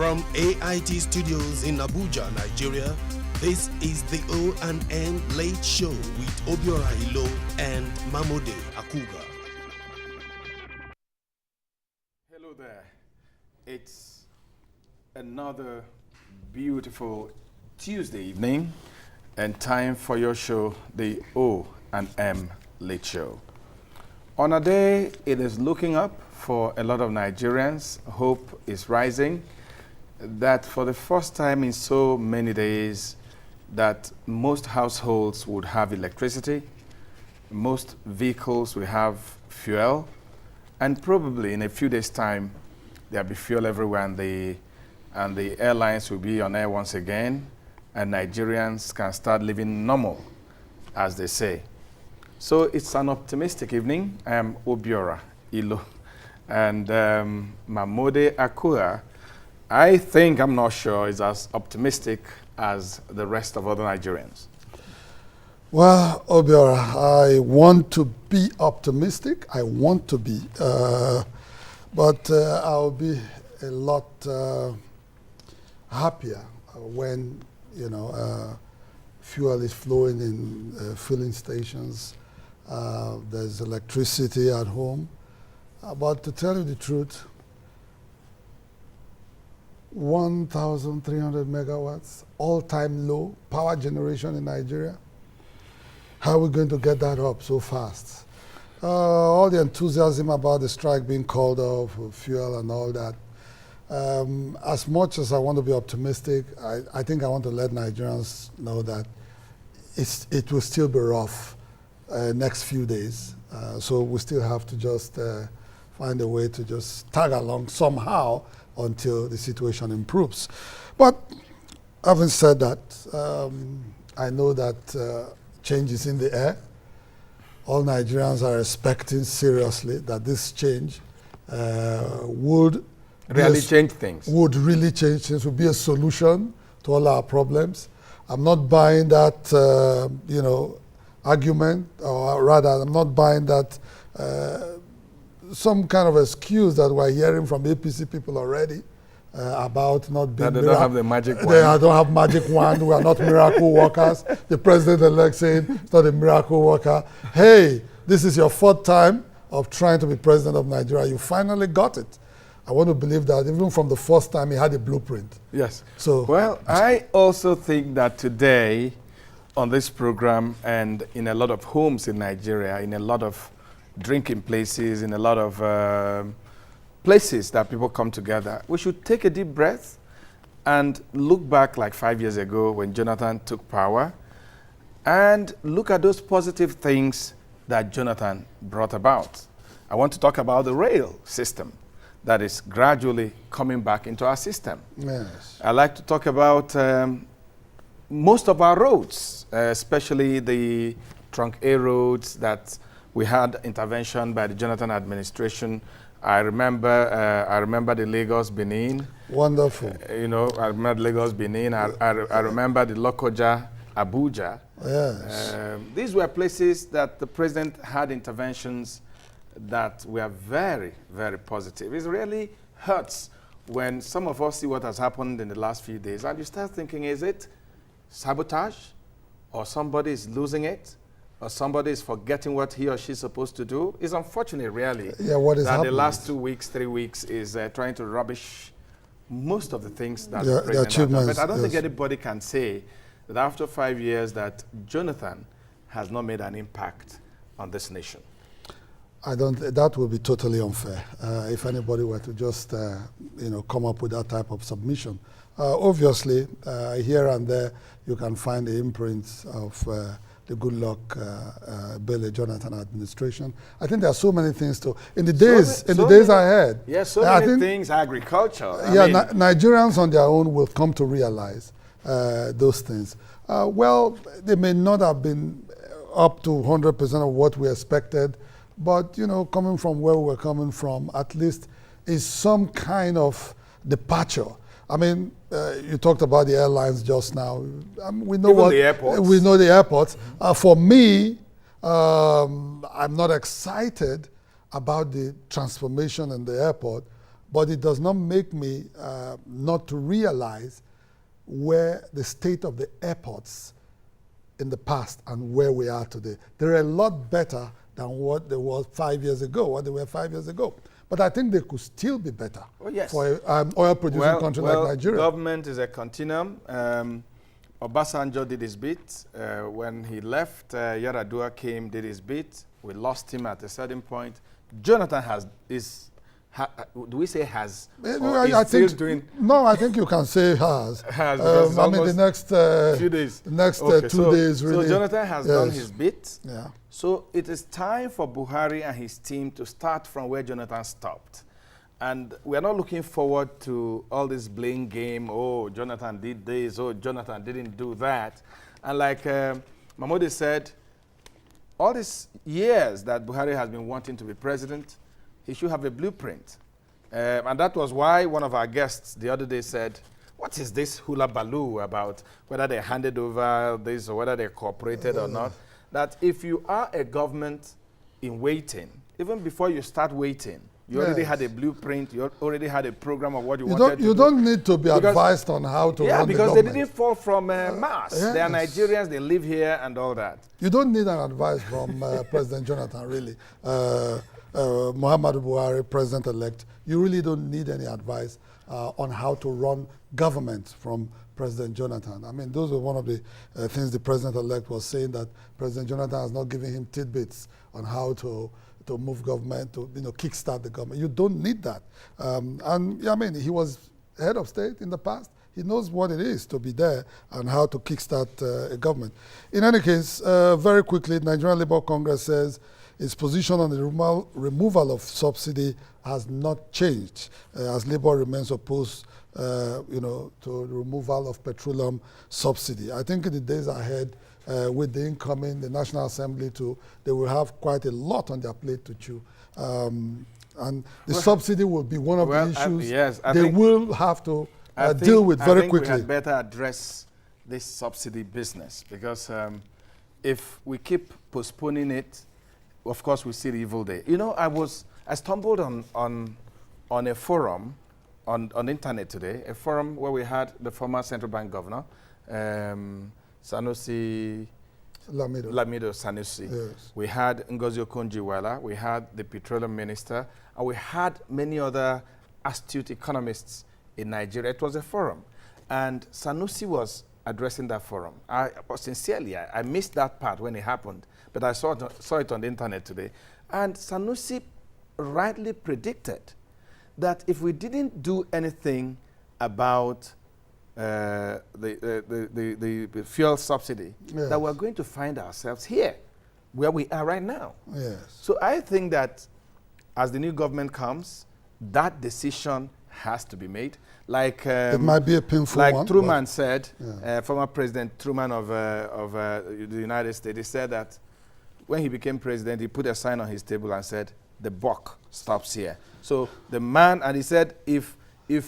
From AIT Studios in Abuja, Nigeria, this is the O&M Late Show with Obiora Ilo and Mamode Akuga. Hello there. It's another beautiful Tuesday evening and time for your show, the O&M Late Show. On a day it is looking up for a lot of Nigerians, hope is rising that for the first time in so many days that most households would have electricity, most vehicles will have fuel, and probably in a few days' time there'll be fuel everywhere and the airlines will be on air once again and Nigerians can start living normal, as they say. So it's an optimistic evening. I am Obiora Ilo and Mamode Akuga, I'm not sure, is as optimistic as the rest of other Nigerians. Well, Obiora, I want to be optimistic. I want to be, but I'll be a lot happier when fuel is flowing in filling stations. There's electricity at home. But to tell you the truth, 1,300 megawatts, all-time low power generation in Nigeria. How are we going to get that up so fast? All the enthusiasm about the strike being called off, fuel and all that. As much as I want to be optimistic, I think I want to let Nigerians know that it will still be rough next few days. So we still have to just find a way to just tag along somehow until the situation improves. But having said that, I know that change is in the air. All Nigerians are expecting seriously that this change would really change things. Would really change things, would be a solution to all our problems. I'm not buying that, argument, or rather, I'm not buying that some kind of excuse that we're hearing from APC people already about not being. That they don't have the magic wand. They don't have magic wand. We are not miracle workers. The president-elect saying it's not a miracle worker. Hey, this is your fourth time of trying to be president of Nigeria. You finally got it. I want to believe that even from the first time he had a blueprint. Yes. So well, I also think that today on this program and in a lot of homes in Nigeria, in a lot of drinking places, in a lot of places that people come together, we should take a deep breath and look back like 5 years ago when Jonathan took power and look at those positive things that Jonathan brought about. I want to talk about the rail system that is gradually coming back into our system. Yes. I like to talk about most of our roads, especially the trunk A roads that we had intervention by the Jonathan administration. I remember the Lagos Benin. Wonderful. I remember Lagos Benin. I remember the Lokoja Abuja. Yes. These were places that the president had interventions that were very, very positive. It really hurts when some of us see what has happened in the last few days and you start thinking, is it sabotage? Or somebody is losing it? Or somebody is forgetting what he or she is supposed to do? It's unfortunate, really, what is that happening? the last 2 weeks, 3 weeks is trying to rubbish most of the things that the the president has done. But I don't think yes. anybody can say that after 5 years that Jonathan has not made an impact on this nation. That would be totally unfair if anybody were to just, come up with that type of submission. Obviously, here and there, you can find the imprints of the Goodluck Bello Jonathan administration. I think there are so many things in the days ahead. Yes, so many things, agriculture. Nigerians on their own will come to realize those things. Well, they may not have been up to 100% of what we expected, but coming from where we're coming from, at least is some kind of departure. I mean, you talked about the airlines just now. We know the airports. We know the airports. For me, I'm not excited about the transformation in the airport, but it does not make me not to realize where the state of the airports in the past and where we are today. They're a lot better than what they were 5 years ago, what they were 5 years ago. But I think they could still be better for an oil-producing country like Nigeria. Government is a continuum. Obasanjo did his bit. When he left, Yar'Adua came, did his bit. We lost him at a certain point. Jonathan do we say has? I think doing. No, I think you can say has. Has. I mean, the next few days. The next 2 days, really. So Jonathan has done his bit. Yeah. So it is time for Buhari and his team to start from where Jonathan stopped. And we are not looking forward to all this blame game. Oh, Jonathan did this. Oh, Jonathan didn't do that. And like Mahmoud said, all these years that Buhari has been wanting to be president, he should have a blueprint. And that was why one of our guests the other day said, what is this hula baloo about whether they handed over this or whether they cooperated or not? That if you are a government in waiting, even before you start waiting, you already had a blueprint, you already had a program of what you wanted to do. You don't need to be advised on how to run the government. Yeah, because they didn't fall from Mars. Yes. They are Nigerians, they live here and all that. You don't need an advice from President Jonathan, really. Muhammadu Buhari, President-elect, you really don't need any advice on how to run government from President Jonathan. I mean, those were one of the things the President-elect was saying, that President Jonathan has not given him tidbits on how to move government, to kickstart the government. You don't need that. And yeah, I mean, he was head of state in the past. He knows what it is to be there and how to kickstart a government. In any case, very quickly, Nigerian Labour Congress says its position on the removal of subsidy has not changed, as Labour remains opposed to the removal of petroleum subsidy. I think in the days ahead, with the incoming, the National Assembly too, they will have quite a lot on their plate to chew. And the subsidy will be one of the issues they will have to deal with very quickly. I think we had better address this subsidy business, because if we keep postponing it, of course we see the evil day. You know, I stumbled on a forum on the internet today, a forum where we had the former central bank governor, Lamido Sanusi. Yes. We had Ngozi Okonjo-Iweala, we had the petroleum minister, and we had many other astute economists in Nigeria. It was a forum, and Sanusi was addressing that forum. Sincerely, I missed that part when it happened, but I saw it on the internet today. And Sanusi rightly predicted that if we didn't do anything about the fuel subsidy, that we're going to find ourselves here, where we are right now. Yes. So I think that as the new government comes, that decision has to be made. Like it might be a painful like one. Truman said, former President Truman of the United States, he said that when he became president, he put a sign on his table and said, "The buck stops here." So the man, and he said, if you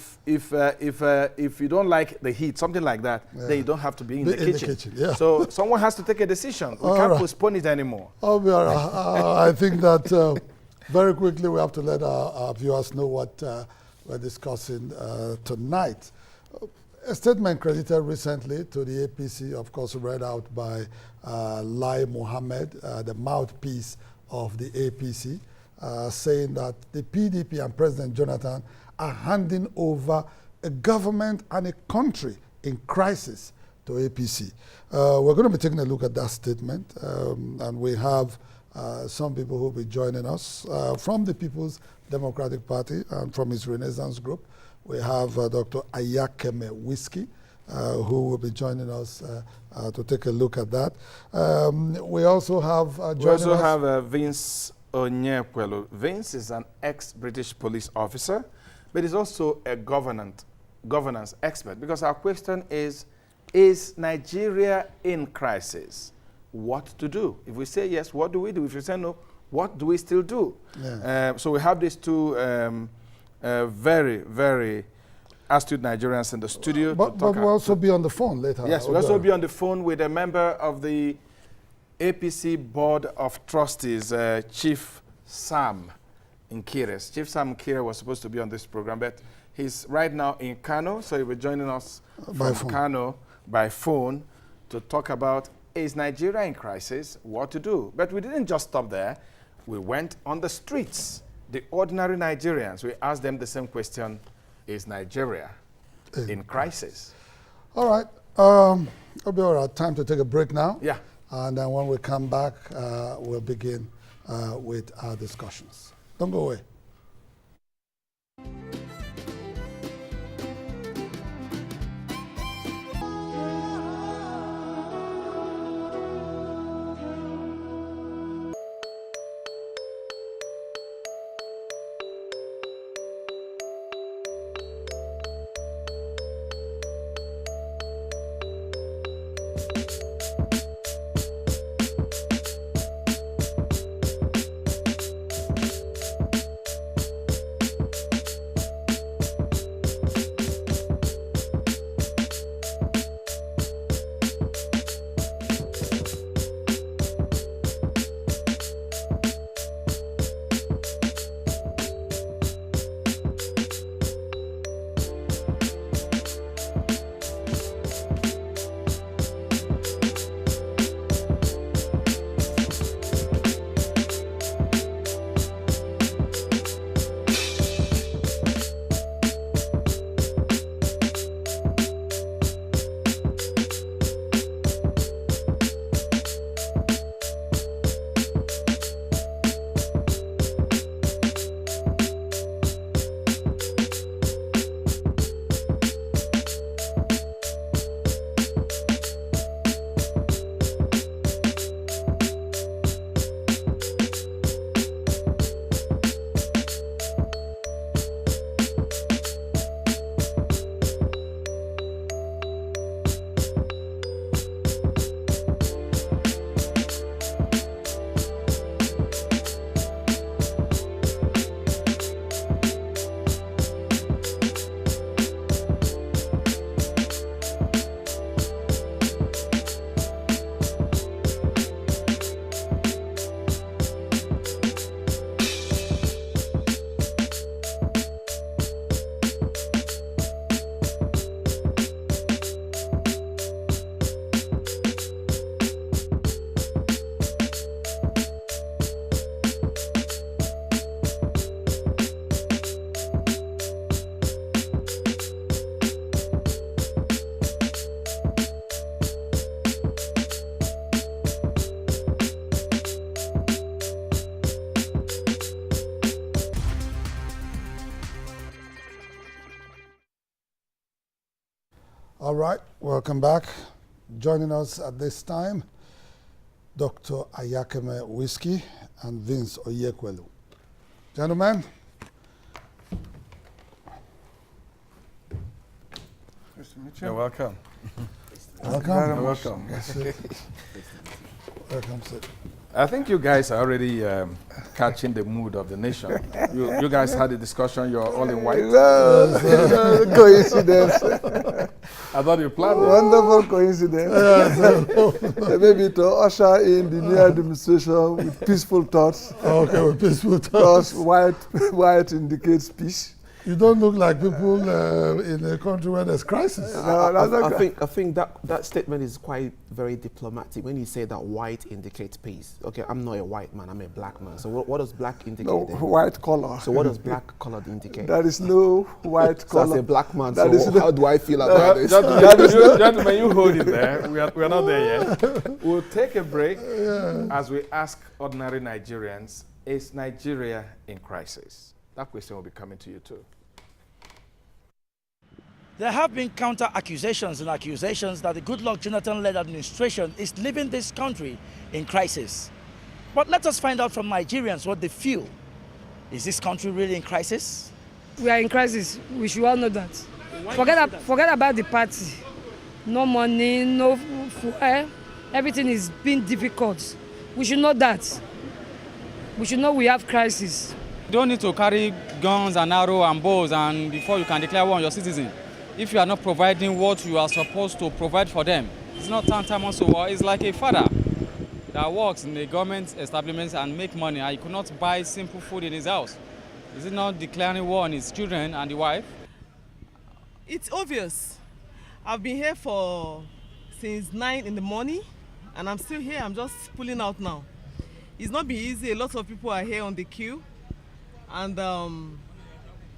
don't like the heat, something like that, then you don't have to be in the kitchen. Yeah. So someone has to take a decision. We can't postpone it anymore. I think that very quickly we have to let our viewers know what we're discussing tonight. A statement credited recently to the APC, of course, read out by Lai Mohammed, the mouthpiece of the APC, saying that the PDP and President Jonathan are handing over a government and a country in crisis to APC. We're going to be taking a look at that statement, and we have some people who will be joining us from the People's Democratic Party and from his Renaissance Group. We have Dr. Ayakeme Whisky, who will be joining us to take a look at that. We also have Vince Onyekwelu. Vince is an ex-British police officer, but he's also a governance expert, because our question is Nigeria in crisis? What to do? If we say yes, what do we do? If we say no, what do we still do? Yeah. So we have these two very, very astute Nigerians in the studio. But we'll also be on the phone later. Yes, we'll also be on the phone with a member of the APC Board of Trustees, Chief Sam Nkires. Chief Sam Nkire was supposed to be on this program, but he's right now in Kano, so he'll be joining us from Kano by phone to talk about, is Nigeria in crisis, what to do? But we didn't just stop there. We went on the streets. The ordinary Nigerians, we asked them the same question, is Nigeria in crisis? All right. It'll be all right. Time to take a break now. Yeah. And then when we come back, we'll begin with our discussions. Don't go away. All right, welcome back. Joining us at this time, Dr. Ayakeme Whisky and Vince Onyekwelu. Gentlemen. Nice to meet you. You're welcome. Welcome. Welcome. Welcome, sir. I think you guys are already catching the mood of the nation. You guys had a discussion, you're all in white. No, coincidence. I thought you planned it. Wonderful coincidence. Maybe to usher in the new administration with peaceful thoughts. Okay, with peaceful thoughts. Because white indicates peace. You don't look like people in a country where there's crisis. I think that statement is quite very diplomatic when you say that white indicates peace. Okay, I'm not a white man, I'm a black man. So what does black indicate? No, then? white color. So what does black color indicate? There is no white color. So as a black man, that so how do I feel about this? Gentlemen, you hold it there. We are not there yet. We'll take a break as we ask ordinary Nigerians, is Nigeria in crisis? That question will be coming to you too. There have been counter-accusations and accusations that the Goodluck Jonathan-led administration is leaving this country in crisis. But let us find out from Nigerians what they feel. Is this country really in crisis? We are in crisis. We should all know that. Forget about the party. No money, no food. Everything is being difficult. We should know that. We should know we have crisis. You don't need to carry guns and arrows and bows and before you can declare war on your citizen. If you are not providing what you are supposed to provide for them, it's not tantamount to war. It's like a father that works in the government establishments and make money, and you cannot buy simple food in his house. Is it not declaring war on his children and the wife? It's obvious. I've been here since 9 in the morning, and I'm still here. I'm just pulling out now. It's not been easy. A lot of people are here on the queue, and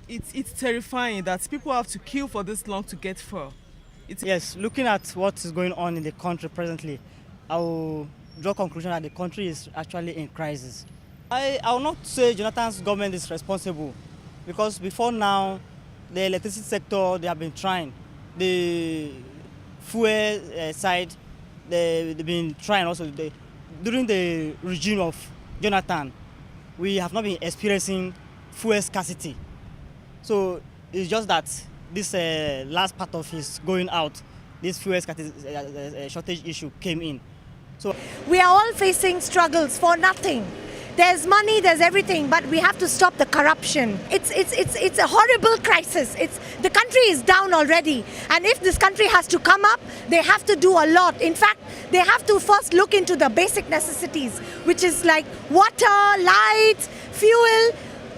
it's terrifying that people have to queue for this long to get fuel. Yes, looking at what is going on in the country presently, I will draw conclusion that the country is actually in crisis. I will not say Jonathan's government is responsible, because before now, the electricity sector, they have been trying. The fuel side, they've been trying also. During the regime of Jonathan, we have not been experiencing fuel scarcity. So it's just that this last part of his going out, this fuel scarcity, shortage issue came in. So we are all facing struggles for nothing. There's money, there's everything, but we have to stop the corruption. It's a horrible crisis. The country is down already, and if this country has to come up, they have to do a lot. In fact, they have to first look into the basic necessities, which is like water, light, fuel.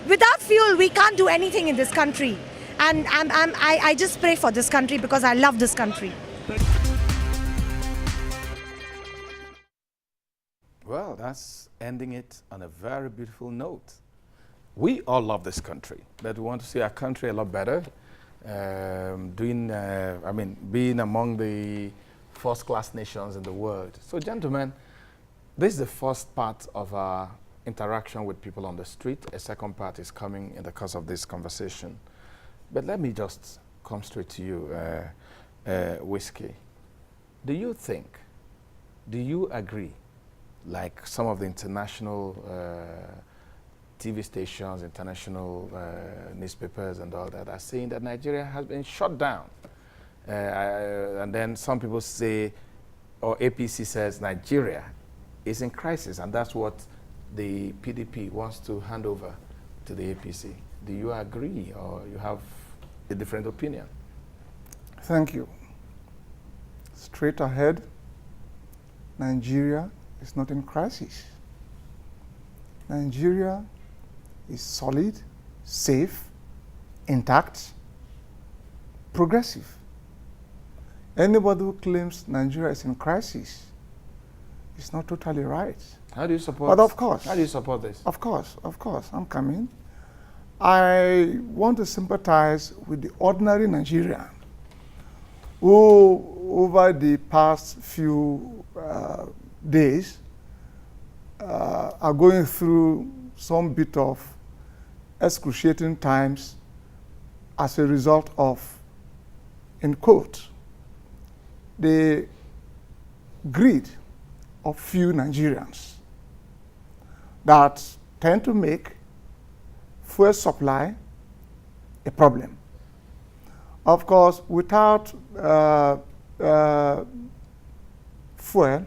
Without fuel, we can't do anything in this country. And I just pray for this country because I love this country. Well, that's ending it on a very beautiful note. We all love this country, but we want to see our country a lot better. Being among the first-class nations in the world. So, gentlemen, this is the first part of our interaction with people on the street. A second part is coming in the course of this conversation. But let me just come straight to you, Whisky. Do you agree, like some of the international TV stations, international newspapers and all that are saying that Nigeria has been shut down? And then some people say, or APC says Nigeria is in crisis, and that's what the PDP wants to hand over to the APC. Do you agree, or you have a different opinion? Thank you. Straight ahead, Nigeria is not in crisis. Nigeria is solid, safe, intact, progressive. Anybody who claims Nigeria is in crisis is not totally right. How do you support? But of course. How do you support this? Of course, I'm coming. I want to sympathize with the ordinary Nigerian who, over the past few days, are going through some bit of excruciating times as a result of, in quote, the greed of few Nigerians that tend to make fuel supply a problem. Of course, without fuel,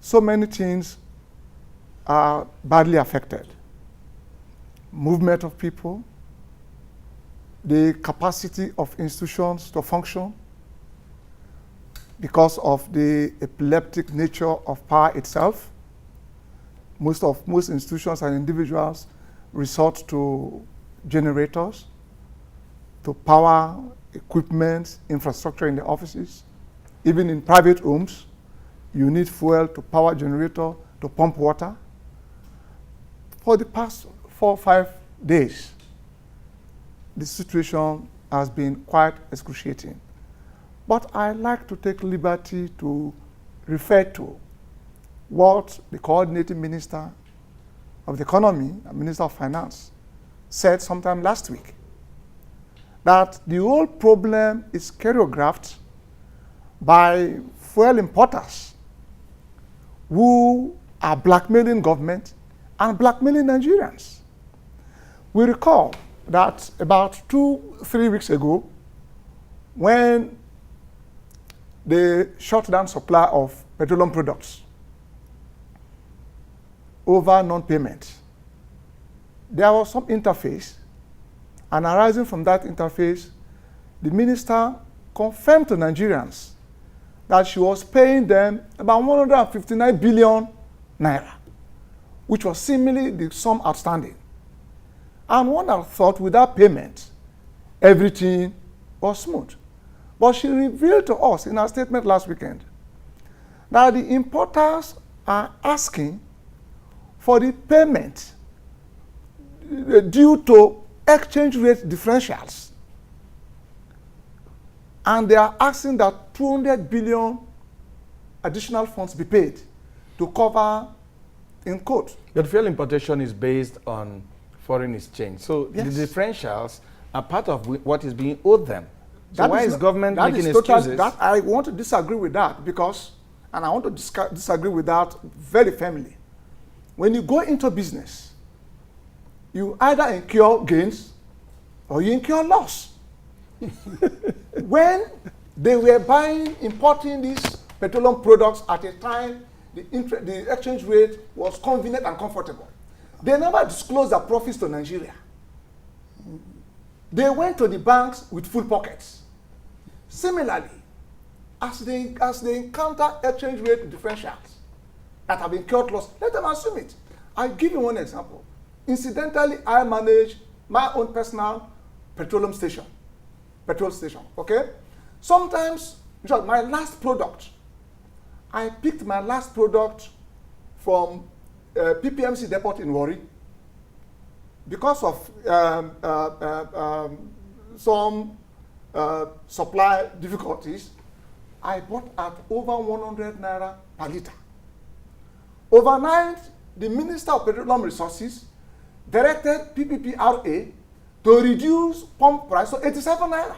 so many things are badly affected. Movement of people, the capacity of institutions to function because of the epileptic nature of power itself. Most institutions and individuals resort to generators to power equipment, infrastructure in the offices. Even in private homes, you need fuel to power generator to pump water. For the past 4 or 5 days, the situation has been quite excruciating. But I like to take liberty to refer to what the coordinating minister of the economy and minister of finance said sometime last week, that the whole problem is choreographed by fuel importers who are blackmailing government and blackmailing Nigerians. We recall that about 2-3 weeks ago, when they shut down supply of petroleum products over non-payment, there was some interface, and arising from that interface, the minister confirmed to Nigerians that she was paying them about 159 billion naira, which was seemingly the sum outstanding. And one had thought without payment, everything was smooth. But she revealed to us in her statement last weekend that the importers are asking for the payment due to exchange rate differentials. And they are asking that 200 billion additional funds be paid to cover, in quote. But fuel importation is based on foreign exchange. So Yes. the differentials are part of what is being owed them. So That why is not- government that making is total- excuses? That I want to disagree with that because, and I want to disagree with that very firmly. When you go into business, you either incur gains or you incur loss. When they were importing these petroleum products at a time the exchange rate was convenient and comfortable, they never disclosed their profits to Nigeria. They went to the banks with full pockets. Similarly, as they encounter exchange rate differentials that have incurred loss, let them assume it. I'll give you one example. Incidentally, I manage my own personal petrol station, okay? Sometimes, my last product, I picked my last product from PPMC depot in Warri because of some supply difficulties. I bought at over 100 naira per liter. Overnight, the Minister of Petroleum Resources directed PPPRA to reduce pump price to 87 naira.